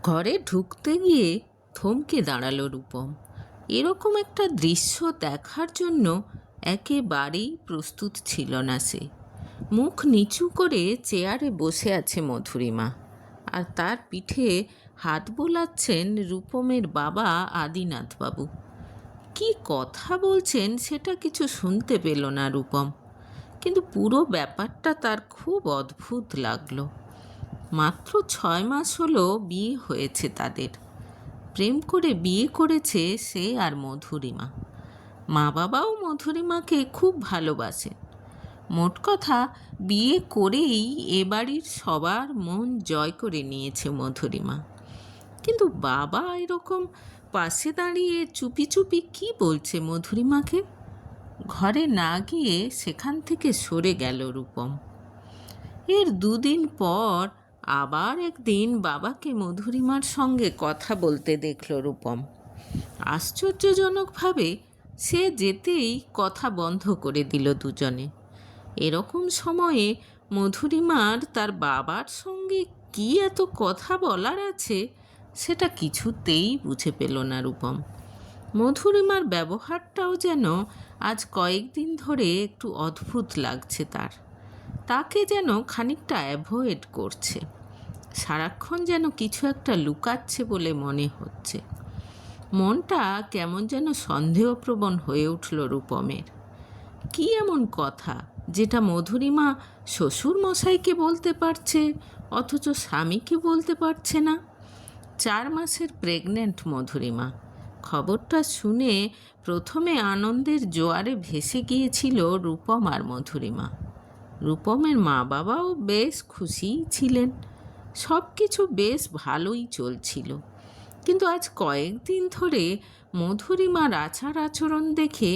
ঘরে ঢুকতে গিয়ে থমকে দাঁড়ালো রূপম। এরকম একটা দৃশ্য দেখার জন্য একেবারেই প্রস্তুত ছিল না সে। মুখ নিচু করে চেয়ারে বসে আছে মধুরিমা, আর তার পিঠে হাত বোলাচ্ছেন রূপমের বাবা আদিনাথবাবু। কি কথা বলছেন সেটা কিছু শুনতে পেল না রূপম, কিন্তু পুরো ব্যাপারটা তার খুব অদ্ভুত লাগলো। মাত্র 6 মাস হলো বিয়ে হয়েছে তাদের। প্রেম করে বিয়ে করেছে সে আর মধুরিমা। মা বাবাও মধুরিমাকে খুব ভালোবাসেন। মোট কথা, বিয়ে করেই এ বাড়ির সবার মন জয় করে নিয়েছে মধুরিমা। কিন্তু বাবা এরকম পাশে দাঁড়িয়ে চুপি চুপি কী বলছে মধুরিমাকে? ঘরে না গিয়ে সেখান থেকে সরে গেল রূপম। এর 2 দিন পর আবার একদিন বাবাকে মধুরিমার সঙ্গে কথা বলতে দেখল রূপম। আশ্চর্যজনকভাবে সে যেতেই কথা বন্ধ করে দিল দুজনে। এরকম সময়ে মধুরিমার তার বাবার সঙ্গে কি এত কথা বলার আছে সেটা কিছুতেই বুঝে পেল না রূপম। মধুরিমার ব্যবহারটাও যেন আজ কয়েকদিন ধরে একটু অদ্ভুত লাগছে তার। তাকে যেন খানিকটা অ্যাভয়েড করছে, সারাক্ষণ যেন কিছু একটা লুকাচ্ছে বলে মনে হচ্ছে। মনটা কেমন যেন সন্দেহপ্রবণ হয়ে উঠল রূপমের। কি এমন কথা যেটা মধুরিমা শ্বশুর মশাইকে বলতে পারছে অথচ স্বামীকে বলতে পারছে না? 4 মাসের প্রেগনেন্ট মধুরিমা। খবরটা শুনে প্রথমে আনন্দের জোয়ারে ভেসে গিয়েছিল রূপম আর মধুরিমা। রূপমের মা বাবাও বেশ খুশিই ছিলেন, সব কিছু বেশ ভালোই চলছিল। কিন্তু আজ কয়েকদিন ধরে মধুরিমার আচার আচরণ দেখে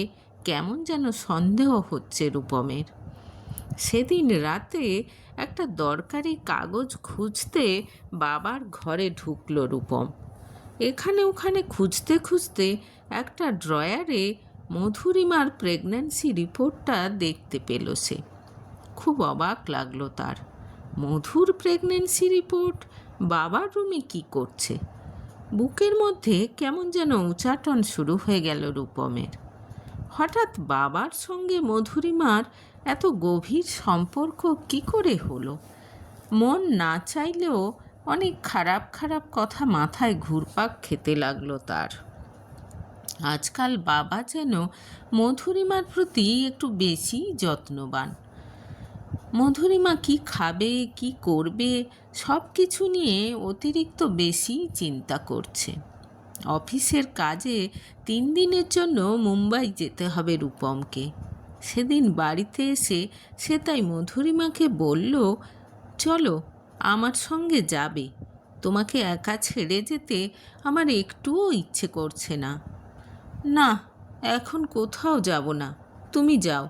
কেমন যেন সন্দেহ হচ্ছে রূপমের। সেদিন রাতে একটা দরকারি কাগজ খুঁজতে বাবার ঘরে ঢুকল রূপম। এখানে ওখানে খুঁজতে খুঁজতে একটা ড্রয়ারে মধুরিমার প্রেগন্যান্সি রিপোর্টটা দেখতে পেল সে। খুব অবাক লাগলো তার। মধুর প্রেগন্যান্সি রিপোর্ট বাবার রুমে কি করছে? বুকের মধ্যে কেমন যেন উচাটন শুরু হয়ে গেল রূপমের। হঠাৎ বাবার সঙ্গে মধুরিমার এত গভীর সম্পর্ক কি করে হলো? মন না চাইলেও অনেক খারাপ খারাপ কথা মাথায় ঘুরপাক খেতে লাগলো তার। আজকাল বাবা যেন মধুরিমার প্রতি একটু বেশি যত্নবান। মধুরিমা কি খাবে, কি করবে, সব কিছু নিয়ে অতিরিক্ত বেশি চিন্তা করছে। অফিসের কাজে 3 দিনের জন্য মুম্বাই যেতে হবে রূপমকে। সেদিন বাড়িতে এসে সে তাই মধুরিমাকে বলল, চলো আমার সঙ্গে যাবে, তোমাকে একা ছেড়ে যেতে আমার একটুও ইচ্ছে করছে না। না, এখন কোথাও যাব না, তুমি যাও,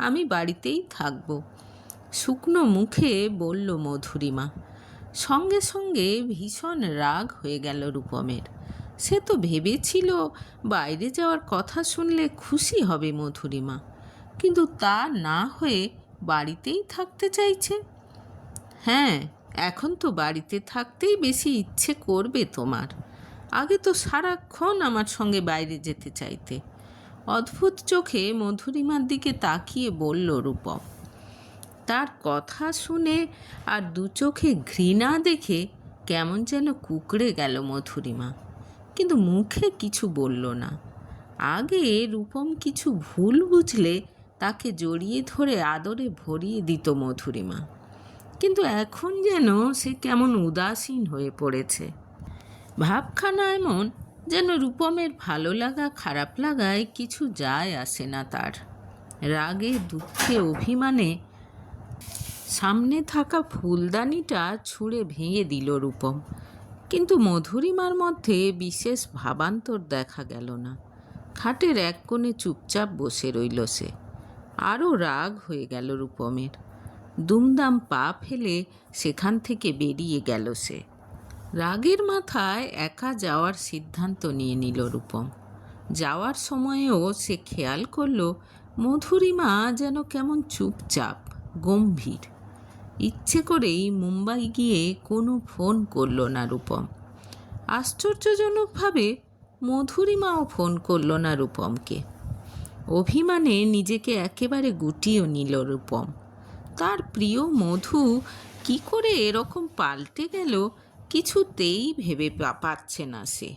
আমি বাড়িতেই থাকবো, শুকনো মুখে বলল মধুরিমা। সঙ্গে সঙ্গে ভীষণ রাগ হয়ে গেল রূপমের। সে তো ভেবেছিল বাইরে যাওয়ার কথা শুনলে খুশি হবে মধুরিমা, কিন্তু তা না হয়ে বাড়িতেই থাকতে চাইছে। হ্যাঁ, এখন তো বাড়িতে থাকতেই বেশি ইচ্ছে করবে তোমার। আগে তো সারাক্ষণ আমার সঙ্গে বাইরে যেতে চাইতে। অদ্ভুত চোখে মধুরিমার দিকে তাকিয়ে বলল রূপম। তার কথা শুনে আর 2 চোখে ঘৃণা দেখে কেমন যেন কুঁকড়ে গেল মধুরিমা, কিন্তু মুখে কিছু বলল না। আগে রূপম কিছু ভুল বুঝলে তাকে জড়িয়ে ধরে আদরে ভরিয়ে দিত মধুরিমা, কিন্তু এখন যেন সে কেমন উদাসীন হয়ে পড়েছে। ভাবখানা এমন যেন রূপমের ভালো লাগা খারাপ লাগায় কিছু যায় আসে না তার। রাগে দুঃখে অভিমানে সামনে থাকা ফুলদানিটা ছুঁড়ে ভেঙে দিল রূপম, কিন্তু মধুরিমার মধ্যে বিশেষ ভাবান্তর দেখা গেল না। খাটের এক কোণে চুপচাপ বসে রইল সে। আরও রাগ হয়ে গেল রূপমের। দুমদাম পা ফেলে সেখান থেকে বেরিয়ে গেল সে। রাগের মাথায় একা যাওয়ার সিদ্ধান্ত নিয়ে নিল রূপম। যাওয়ার সময়েও সে খেয়াল করল মধুরিমা যেন কেমন চুপচাপ, গম্ভীর। ইচ্ছে করেই মুম্বাই গিয়ে কোনো ফোন করল না রূপম। আশ্চর্যজনকভাবে মধুরিমাও ফোন করল না রূপমকে। অভিমানে নিজেকে একেবারে গুটিয়ে নিল রূপম। তার প্রিয় মধু কি করে এরকম পাল্টে গেল কিছুতেই ভেবে পাচ্ছে না সে।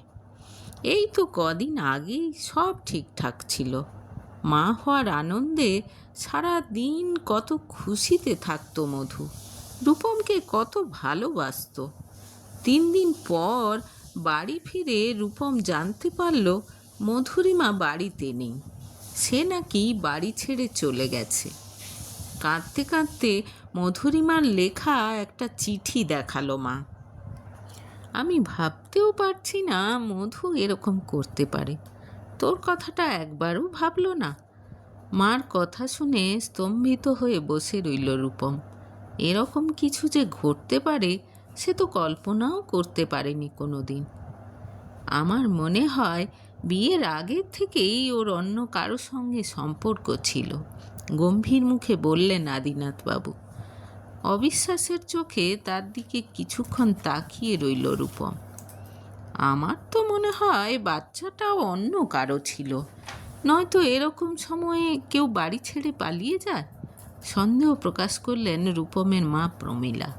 এই তো কদিন আগেই সব ঠিকঠাক ছিল। মা হওয়ার আনন্দে সারা দিন কত খুশিতে থাকতো মধু, রূপমকে কত ভালোবাসত। 3 দিন পর বাড়ি ফিরে রূপম জানতে পারল মধুরিমা বাড়িতে নেই। সে নাকি বাড়ি ছেড়ে চলে গেছে। কাঁদতে কাঁদতে মধুরিমার লেখা একটা চিঠি দেখালো মা। আমি ভাবতেও পারছি না মধু এরকম করতে পারে। তোর কথাটা একবারও ভাবলো না? মার কথা শুনে স্তম্ভিত হয়ে বসে রইল রূপম। এরকম কিছু যে ঘটতে পারে সে তো কল্পনাও করতে পারেনি কোনো দিন। আমার মনে হয় বিয়ের আগের থেকেই ওর অন্য কারো সঙ্গে সম্পর্ক ছিল, গম্ভীর মুখে বললেন আদিনাথবাবু। অবিশ্বাসের চোখে তার দিকে কিছুক্ষণ তাকিয়ে রইল রূপম। আমার তো মনে হয় বাচ্চাটাও অন্য কারো ছিল, নয়তো এরকম সময়ে কেউ বাড়ি ছেড়ে পালিয়ে যায়। সন্দেহ প্রকাশ করলেন রূপমের মা প্রমীলা।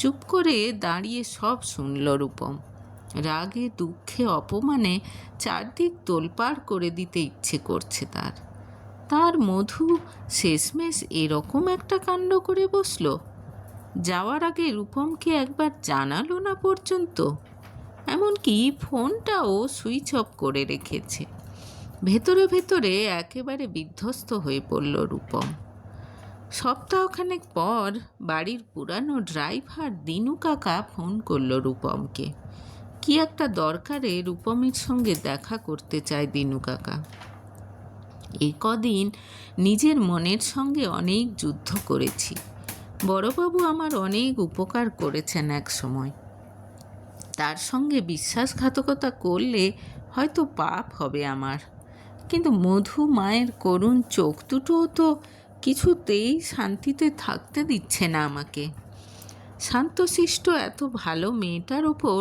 চুপ করে দাঁড়িয়ে সব শুনল রূপম। রাগে দুঃখে অপমানে চারদিক তোলপাড় করে দিতে ইচ্ছে করছে তার। তার মধু শেষমেশ এরকম একটা কাণ্ড করে বসল। যাওয়ার আগে রূপমকে একবার জানালো না পর্যন্ত। এমনকি ফোনটাও সুইচ অফ করে রেখেছে। ভেতরে ভেতরে একেবারে বিধ্বস্ত হয়ে পড়ল রূপম। সপ্তাহখানেক পর বাড়ির পুরানো ড্রাইভার দিনু কাকা ফোন করল রূপমকে। কি একটা দরকারে রূপমের সঙ্গে দেখা করতে চায় দিনু কাকা। এই কদিন নিজের মনের সঙ্গে অনেক যুদ্ধ করেছি। বড়বাবু আমার অনেক উপকার করেছেন এক সময়। তার সঙ্গে বিশ্বাসঘাতকতা করলে হয়তো পাপ হবে আমার। কিন্তু মধু মায়ের করুণ চোখ দুটোও তো কিছুতেই শান্তিতে থাকতে দিচ্ছে না আমাকে। শান্তশিষ্ট এত ভালো মেয়েটার ওপর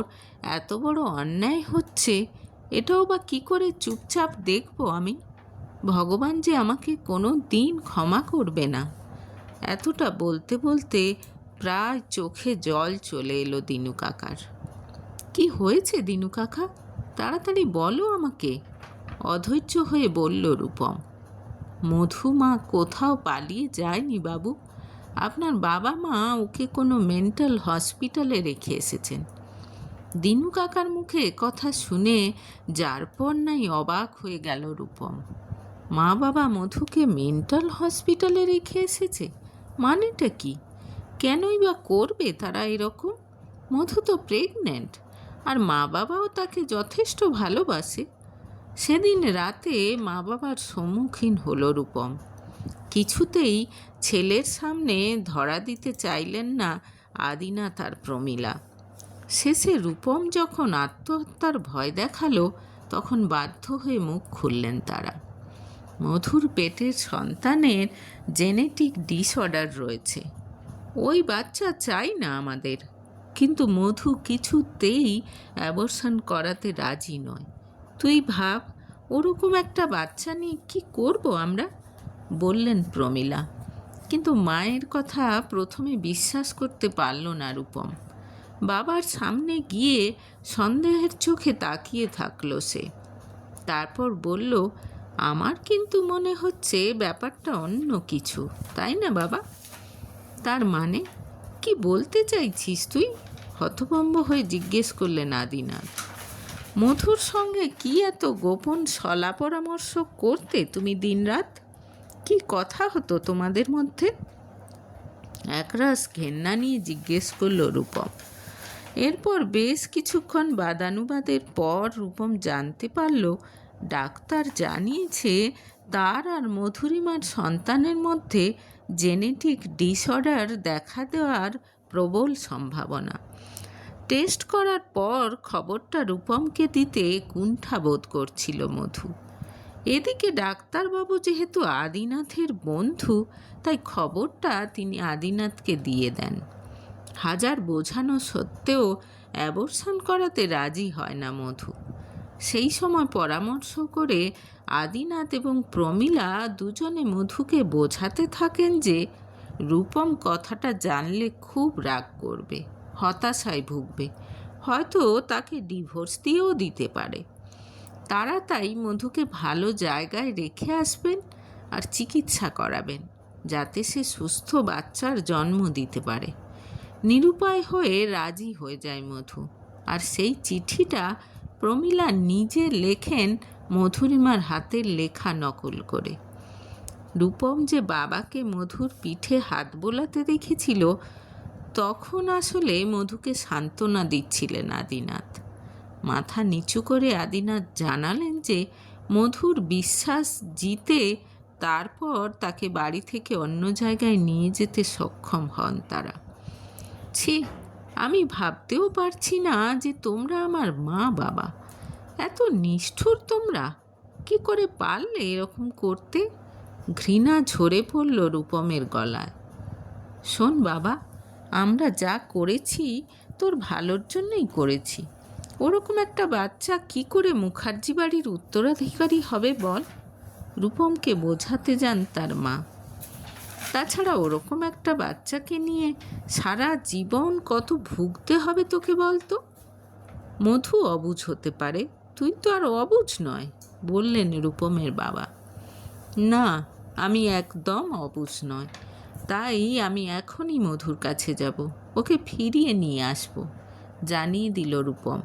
এত বড় অন্যায় হচ্ছে, এটাও বা কী করে চুপচাপ দেখব আমি? ভগবান যে আমাকে কোনো দিন ক্ষমা করবে না। এতটা বলতে বলতে প্রায় চোখে জল চলে এলো দিনু কাকার। কি হয়েছে দিনু কাকা, তাড়াতাড়ি বলো আমাকে, অধৈর্য হয়ে বলল রূপম। মধু মা কোথাও পালিয়ে যায়নি বাবু। আপনার বাবা মা ওকে কোনো মেন্টাল হসপিটালে রেখে এসেছেন। দিনু কাকার মুখে কথা শুনে যার পর নাই অবাক হয়ে গেল রূপম। মা বাবা মধুকে মেন্টাল হসপিটালে রেখে এসেছে মানেটা কি? কেনই বা করবে তারা এরকম? মধু তো প্রেগনেন্ট, আর মা বাবাও তাকে যথেষ্ট ভালোবাসে। সেদিন রাতে মা বাবার সম্মুখীন হলো রূপম। কিছুতেই ছেলের সামনে ধরা দিতে চাইলেন না আদিনাথ আর প্রমীলা। শেষে রূপম যখন আত্মহত্যার ভয় দেখালো তখন বাধ্য হয়ে মুখ খুললেন তারা। মধুর পেটের সন্তানের জেনেটিক ডিসঅর্ডার রয়েছে। ওই বাচ্চা চাই না আমাদের, কিন্তু মধু কিছুতেই অ্যাবর্শন করাতে রাজি নয়। তুই ভাব, ওরকম একটা বাচ্চা নিয়ে কী করব আমরা, বললেন প্রমীলা। কিন্তু মায়ের কথা প্রথমে বিশ্বাস করতে পারল না রূপম। বাবার সামনে গিয়ে সন্দেহের চোখে তাকিয়ে থাকলো সে। তারপর বলল, আমার কিন্তু মনে হচ্ছে ব্যাপারটা অন্য কিছু, তাই না বাবা? তার মানে কি বলতে চাইছিস তুই? হতভম্ব হয়ে জিজ্ঞেস করলেন আদিনাথ। মধুর সঙ্গে কি এত গোপন সলা পরামর্শ করতে তুমি দিনরাত? কি কথা হতো তোমাদের মধ্যে? একরাশ ঘেন্না নিয়ে জিজ্ঞেস করল রূপম। এরপর বেশ কিছুক্ষণ বাদানুবাদের পর রূপম জানতে পারল ডাক্তার জানিয়েছে তার আর মধুরিমার সন্তানের মধ্যে জেনেটিক ডিসঅর্ডার দেখা দেওয়ার প্রবল সম্ভাবনা। টেস্ট করার পর খবরটা রূপমকে দিতে কুণ্ঠাবোধ করছিল মধু। এদিকে ডাক্তারবাবু যেহেতু আদিনাথের বন্ধু, তাই খবরটা তিনি আদিনাথকে দিয়ে দেন। হাজার বোঝানো সত্ত্বেও অ্যাবর্শন করাতে রাজি হয় না মধু। সেই সময় পরামর্শ করে আদিনাথ এবং প্রমীলা দুজনে মধুকে বোঝাতে থাকেন যে রূপম কথাটা জানলে খুব রাগ করবে, হতাশায় ভুগবে, হয়তো তাকে ডিভোর্স দিয়েও দিতে পারে। তারা তাই মধুকে ভালো জায়গায় রেখে আসবেন আর চিকিৎসা করাবেন, যাতে সে সুস্থ বাচ্চার জন্ম দিতে পারে। নিরুপায় হয়ে রাজি হয়ে যায় মধু, আর সেই চিঠিটা প্রমীলা নিজে লেখেন মধুরিমার হাতের লেখা নকল করে। রূপম যে বাবাকে মধুর পিঠে হাত বোলাতে দেখেছিল, তখন আসলে মধুকে সান্ত্বনা দিচ্ছিলেন আদিনাথ। মাথা নিচু করে আদিনাথ জানালেন যে মধুর বিশ্বাস জিতে তারপর তাকে বাড়ি থেকে অন্য জায়গায় নিয়ে যেতে সক্ষম হন তারা। ছি, আমি ভাবতেও পারছি না যে তোমরা আমার মা বাবা। এত নিষ্ঠুর তোমরা, কি করে পারলে এরকম করতে? ঘৃণা ঝরে পড়ল রূপমের গলায়। শোন বাবা, আমরা যা করেছি তোর ভালোর জন্যই করেছি। ওরকম একটা বাচ্চা কি করে মুখার্জি বাড়ির উত্তরাধিকারী হবে বল? রূপমকে বোঝাতে যান তার মা। তাছাড়া ওরকম একটা বাচ্চাকে নিয়ে সারা জীবন কত ভুগতে হবে তোকে বলতো? মধু অবুঝ হতে পারে, তুই তো আর অবুঝ নয়, বললেন রূপমের বাবা। না, আমি একদম অবুঝ নয়। তাই আমি এখনই মধুর কাছে যাব, ওকে ফিরিয়ে নিয়ে আসব, জানিয়ে দিল রূপম।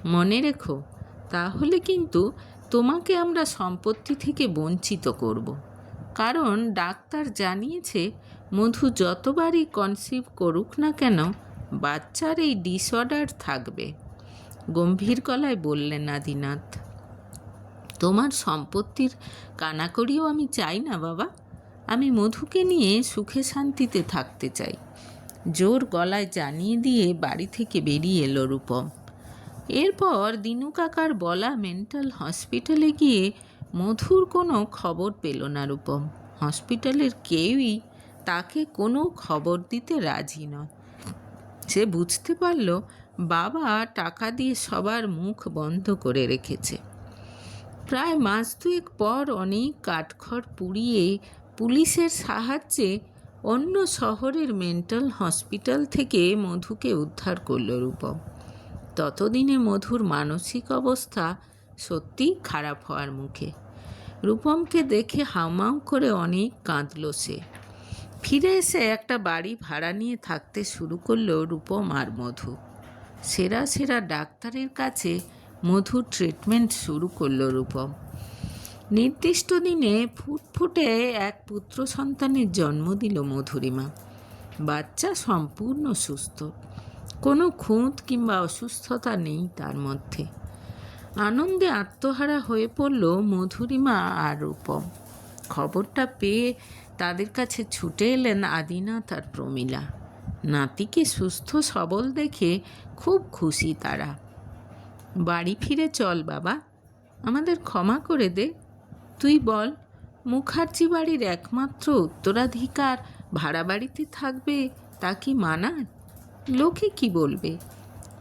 মনে রেখো, তাহলে কিন্তু তোমাকে আমরা সম্পত্তি থেকে বঞ্চিত করব। কারণ ডাক্তার জানিয়েছে মধু যতবারই কনসিভ করুক না কেন, বাচ্চার এই ডিসঅর্ডার থাকবে। গম্ভীর গলায় বললেন আদিনাথ। তোমার সম্পত্তির কানাকড়িও আমি চাই না বাবা। আমি মধুকে নিয়ে সুখে শান্তিতে থাকতে চাই, জোর গলায় জানিয়ে দিয়ে বাড়ি থেকে বেরিয়ে এলো রূপম। এরপর দিনু কাকার বলা মেন্টাল হসপিটালে গিয়ে মধুর কোনো খবর পেল না রূপম। হসপিটালের কেউই তাকে কোনো খবর দিতে রাজি নয়। সে বুঝতে পারল বাবা টাকা দিয়ে সবার মুখ বন্ধ করে রেখেছে। প্রায় মাস দুয়েক পর অনেক কাঠখড় পুড়িয়ে পুলিশের সাহায্যে অন্য শহরের মেন্টাল হসপিটাল থেকে মধুকে উদ্ধার করল রূপম। ততদিনে মধুর মানসিক অবস্থা সত্যিই খারাপ হওয়ার মুখে। রূপমকে দেখে হাউমাউ করে অনেক কাঁদল সে। ফিরে এসে একটা বাড়ি ভাড়া নিয়ে থাকতে শুরু করলো রূপম আর মধু। সেরা সেরা ডাক্তারের কাছে মধুর ট্রিটমেন্ট শুরু করলো রূপম। নির্দিষ্ট দিনে ফুটফুটে এক পুত্র সন্তানের জন্ম দিল মধুরিমা। বাচ্চা সম্পূর্ণ সুস্থ, কোনো খুঁত কিংবা অসুস্থতা নেই তার মধ্যে। আনন্দে আত্মহারা হয়ে পড়ল মধুরিমা আর রূপম। খবরটা পেয়ে তাদের কাছে ছুটে এলেন আদিনাথ আর প্রমীলা। নাতিকে সুস্থ সবল দেখে খুব খুশি তারা। বাড়ি ফিরে চল বাবা, আমাদের ক্ষমা করে দে। তুই বল, মুখার্জি বাড়ির একমাত্র উত্তরাধিকার ভাড়া বাড়িতে থাকবে, তা কি মানায়? লোকে কি বলবে?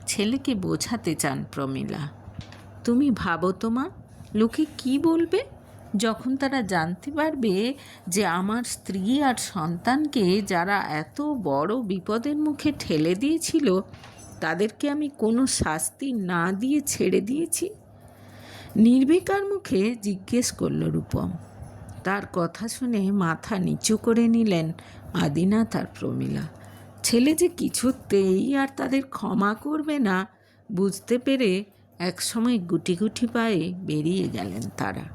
ছেলেকে বোঝাতে চান প্রমীলা। তুমি ভাবো তো মা, লোকে কি বলবে যখন তারা জানতে পারবে যে আমার স্ত্রী আর সন্তানকে যারা এত বড় বিপদের মুখে ঠেলে দিয়েছিল, তাদেরকে আমি কোনো শাস্তি না দিয়ে ছেড়ে দিয়েছি? নির্বিকার মুখে জিজ্ঞেস করল রূপম। তার কথা শুনে মাথা নিচু করে নিলেন আদিনাথ আর প্রমীলা। ছেলে যে কিছুতেই আর তাদের ক্ষমা করবে না বুঝতে পেরে একসময় গুটি গুটি পায়ে বেরিয়ে গেলেন তারা।